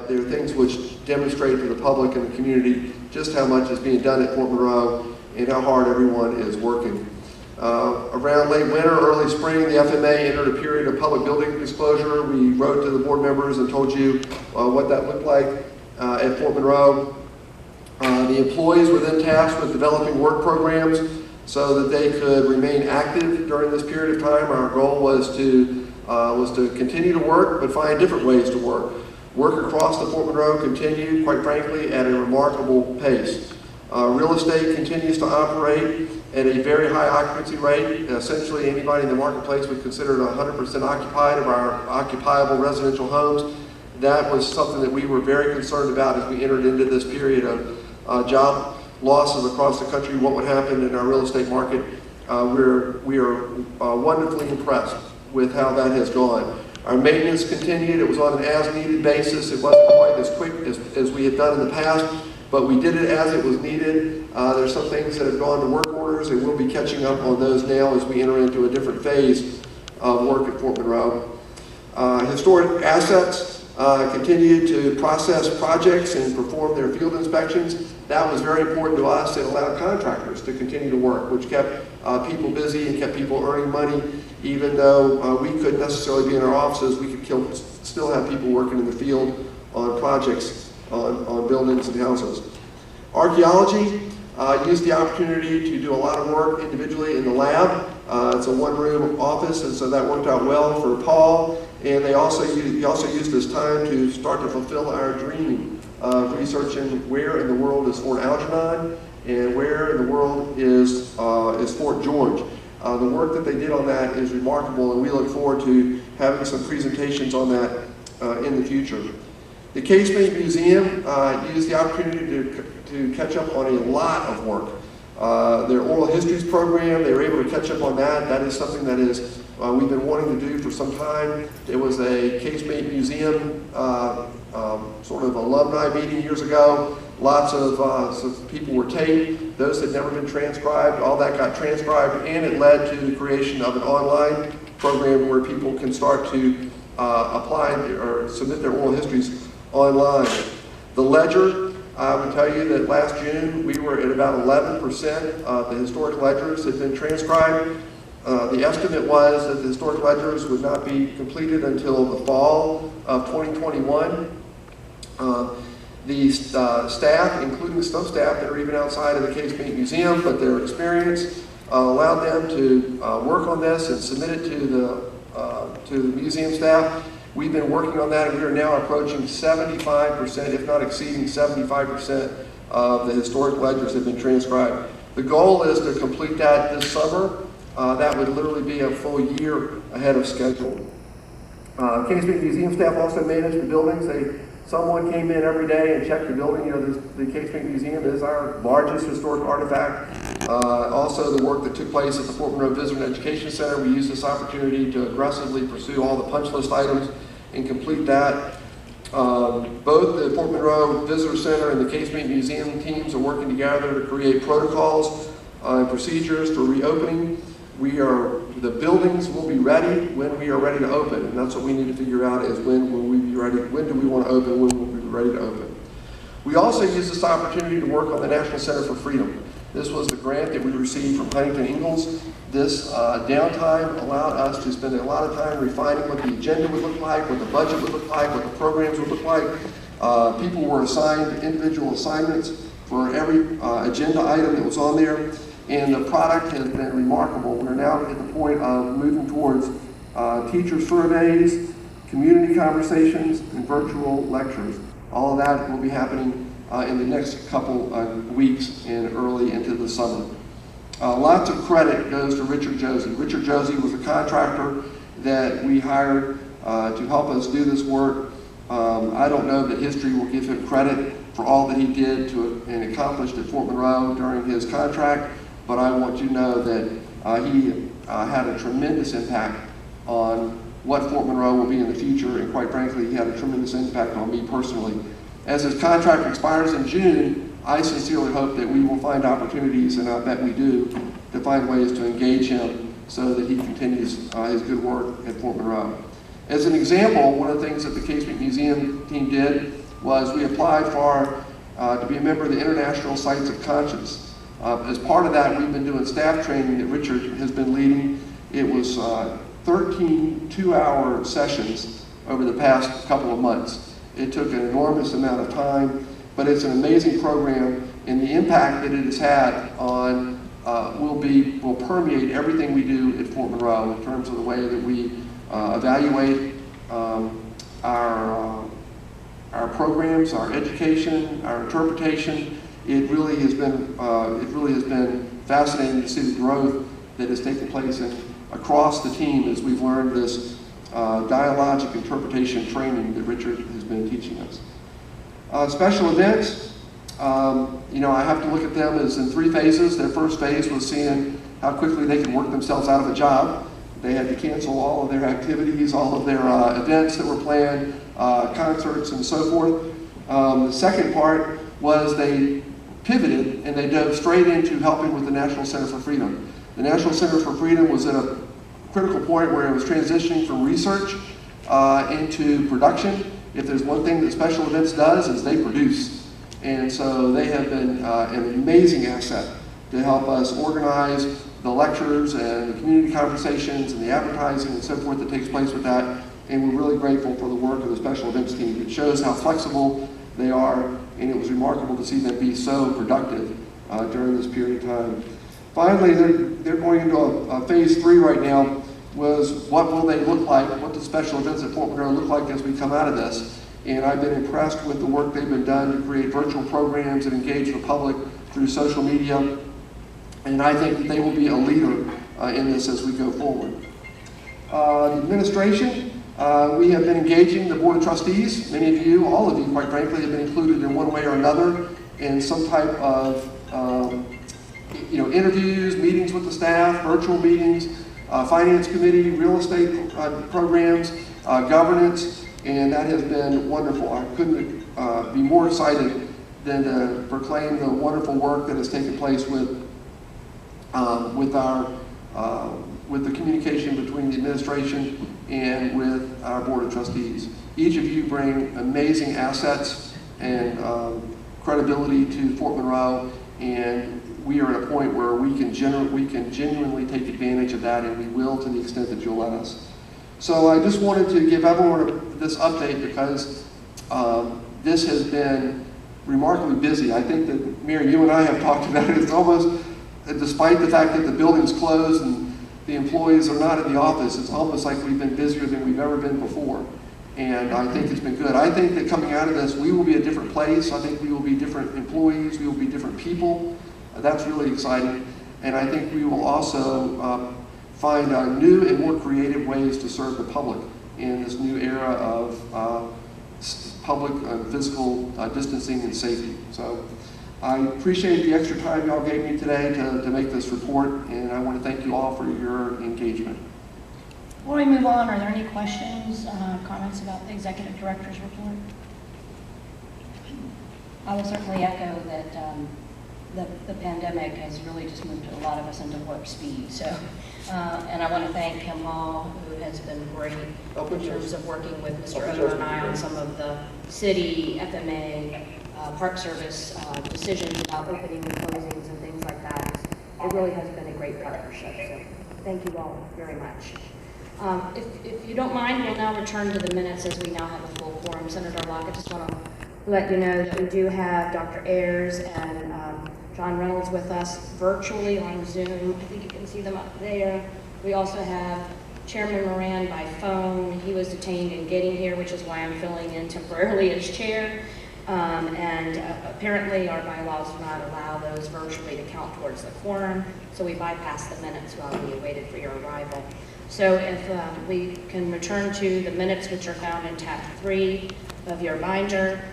but they're things which demonstrate to the public and the community just how much is being done at Fort Monroe and how hard everyone is working. Around late winter, early spring, the FMA entered a period of public building disclosure. We wrote to the board members and told you what that looked like at Fort Monroe. The employees were then tasked with developing work programs so that they could remain active during this period of time. Our goal was to continue to work, but find different ways to work. Work across the Fort Monroe continued, quite frankly, at a remarkable pace. Real estate continues to operate at a very high occupancy rate. Essentially, anybody in the marketplace would consider it 100% occupied of our occupiable residential homes. That was something that we were very concerned about as we entered into this period of job losses across the country, what would happen in our real estate market. We are wonderfully impressed with how that has gone. Our maintenance continued. It was on an as-needed basis. It wasn't quite as quick as we had done in the past, but we did it as it was needed. There's some things that have gone to work orders, and we'll be catching up on those now as we enter into a different phase of work at Fort Monroe. Historic assets continue to process projects and perform their field inspections. That was very important to us. It allowed contractors to continue to work, which kept people busy and kept people earning money. Even though we couldn't necessarily be in our offices, we could still have people working in the field on projects, on buildings and houses. Archaeology used the opportunity to do a lot of work individually in the lab. It's a one-room office, and so that worked out well for Paul. And he also used this time to start to fulfill our dream of researching where in the world is Fort Algernon and where in the world is Fort George. The work that they did on that is remarkable, and we look forward to having some presentations on that in the future. The Casemate Museum used the opportunity to catch up on a lot of work. Their oral histories program, they were able to catch up on that. That is something that is we've been wanting to do for some time. It was a Casemate Museum sort of alumni meeting years ago. Lots of people were taped. Those had never been transcribed. All that got transcribed, and it led to the creation of an online program where people can start to apply or submit their oral histories online. The Ledger, I would tell you that last June we were at about 11% of the historic ledgers had been transcribed. The estimate was that the historic ledgers would not be completed until the fall of 2021. The staff, including some staff that are even outside of the Casemate Museum, but their experience allowed them to work on this and submit it to the museum staff. We've been working on that, and we are now approaching 75%, if not exceeding 75% of the historic ledgers have been transcribed. The goal is to complete that this summer. That would literally be a full year ahead of schedule. Casemate Museum staff also managed the buildings. Someone came in every day and checked the building. You know, the Casemate Museum is our largest historic artifact. Also, the work that took place at the Fort Monroe Visitor and Education Center, we used this opportunity to aggressively pursue all the punch list items and complete that. Both the Fort Monroe Visitor Center and the Casemate Museum teams are working together to create protocols and procedures for reopening. The buildings will be ready when we are ready to open, and that's what we need to figure out is when will we be ready, when do we want to open, when will we be ready to open. We also use this opportunity to work on the National Center for Freedom. This was the grant that we received from Huntington Ingalls. This downtime allowed us to spend a lot of time refining what the agenda would look like, what the budget would look like, what the programs would look like. People were assigned individual assignments for every agenda item that was on there. And the product has been remarkable. We're now at the point of moving towards teacher surveys, community conversations, and virtual lectures. All of that will be happening in the next couple of weeks and early into the summer. Lots of credit goes to Richard Josie. Richard Josie was a contractor that we hired to help us do this work. I don't know that history will give him credit for all that he did and accomplished at Fort Monroe during his contract. But I want you to know that he had a tremendous impact on what Fort Monroe will be in the future, and quite frankly, he had a tremendous impact on me personally. As his contract expires in June, I sincerely hope that we will find opportunities, and I bet we do, to find ways to engage him so that he continues his good work at Fort Monroe. As an example, one of the things that the Casemate Museum team did was we applied for to be a member of the International Sites of Conscience. As part of that, we've been doing staff training that Richard has been leading. It was 13 two-hour sessions over the past couple of months. It took an enormous amount of time, but it's an amazing program, and the impact that it has had on will permeate everything we do at Fort Monroe in terms of the way that we evaluate our programs, our education, our interpretation. It really has been fascinating to see the growth that has taken place across the team as we've learned this dialogic interpretation training that Richard has been teaching us. Special events, I have to look at them as in three phases. Their first phase was seeing how quickly they can work themselves out of a job. They had to cancel all of their activities, all of their events that were planned, concerts and so forth. The second part was they pivoted and they dove straight into helping with the National Center for Freedom. The National Center for Freedom was at a critical point where it was transitioning from research into production. If there's one thing that special events does is they produce. And so they have been an amazing asset to help us organize the lectures and the community conversations and the advertising and so forth that takes place with that. And we're really grateful for the work of the special events team. It shows how flexible they are, and it was remarkable to see them be so productive during this period of time. Finally, they're going into a phase 3 right now, was what will they look like, what do special events at Fort Monroe look like as we come out of this. And I've been impressed with the work they've been done to create virtual programs and engage the public through social media. And I think that they will be a leader in this as we go forward. The administration, we have been engaging the Board of Trustees. Many of you, all of you, quite frankly, have been included in one way or another in some type of interviews, meetings with the staff, virtual meetings, finance committee, real estate programs, governance, and that has been wonderful. I couldn't be more excited than to proclaim the wonderful work that has taken place with the communication between the administration and with our Board of Trustees. Each of you bring amazing assets and credibility to Fort Monroe, and we are at a point where we can genuinely take advantage of that, and we will to the extent that you'll let us. So I just wanted to give everyone this update because this has been remarkably busy. I think that, Mary, you and I have talked about it. It's almost, despite the fact that the building's closed and the employees are not in the office, it's almost like we've been busier than we've ever been before. And I think it's been good. I think that coming out of this, we will be a different place. I think we will be different employees. We will be different people. That's really exciting. And I think we will also find new and more creative ways to serve the public in this new era of public and physical distancing and safety. So I appreciate the extra time y'all gave me today to make this report, and I want to thank you all for your engagement. Before we move on, are there any questions, comments about the Executive Director's report? I will certainly echo that the pandemic has really just moved a lot of us into warp speed. So, and I want to thank Kim Hall, who has been great in terms of working with Mr. Oder and I on some of the city, FMA, Park Service decisions about opening and closings and things like that. It really has been a great partnership. So thank you all very much. If you don't mind, we'll now return to the minutes as we now have a full quorum. Senator Locke, I just want to let you know that we do have Dr. Ayers and John Reynolds with us virtually on Zoom. I think you can see them up there. We also have Chairman Moran by phone. He was detained in getting here, which is why I'm filling in temporarily as chair. And apparently our bylaws do not allow those virtually to count towards the quorum, so we bypassed the minutes while we waited for your arrival. So if we can return to the minutes, which are found in tab 3 of your binder.